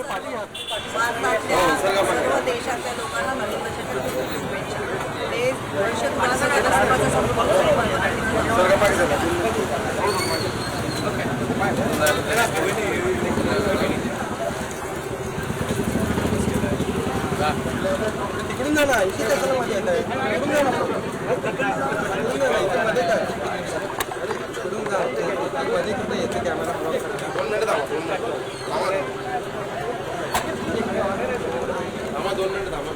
भारतातल्या सर्व देशातल्या लोकांना नवीन वर्षाच्या शुभेच्छा. ते वर्ष तुम्हाला सगळ्यांना सर्वांचा समृद्ध तिकडून जा ना, इथे कशाला मध्ये येत आहे? तिकडून जा ना. मध्ये काय? तिकडून जा. मध्ये कुठे येते कॅमेरा ब्लॉक करते. 2 मिनिट थांबा. 2 मिनिट थांबा.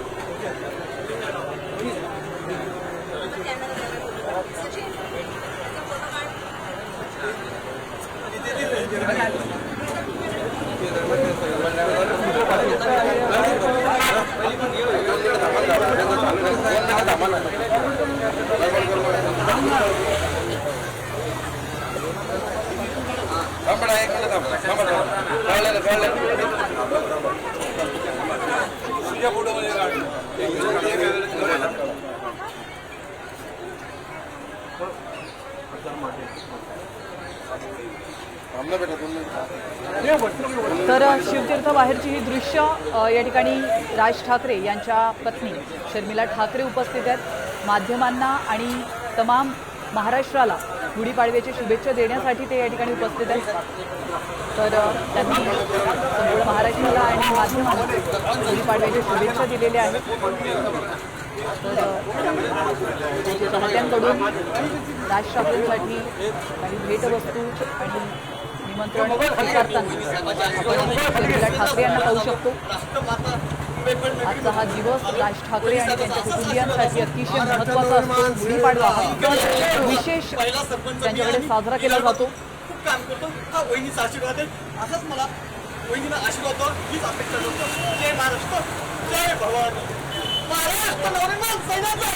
तर शिवतीर्थ बाहेरची ही दृश्य या ठिकाणी राज ठाकरे यांच्या पत्नी शर्मिला ठाकरे उपस्थित आहेत. माध्यमांना आणि तमाम महाराष्ट्राला गुढीपाडव्याची शुभेच्छा देण्यासाठी ते या ठिकाणी उपस्थित आहेत. तर त्यांनी संपूर्ण महाराष्ट्राला आणि माध्यमांना गुढीपाडव्याच्या शुभेच्छा दिलेल्या आहेत. तर चाहत्यांकडून राज ठाकरेंसाठी काही भेटवस्तू आणि निमंत्रण स्वीकारताना आपण शर्मिला ठाकरे यांना पाहू शकतो. आजचा हा दिवस राज ठाकरे आणि त्यांच्या कुटुंबियांसाठी अतिशय महत्त्वाचा असतो. गुढीपाडवा हा विशेष त्यांच्याकडे साजरा केला जातो. खूप काम करतो. हा वहिनीचा आशीर्वाद आहे. असाच मला वहिनीला आशीर्वाद द्यावा हीच अपेक्षा करतो. जय महाराष्ट्र, जय भवानी. महाराष्ट्र नवनिर्माण सेनेचा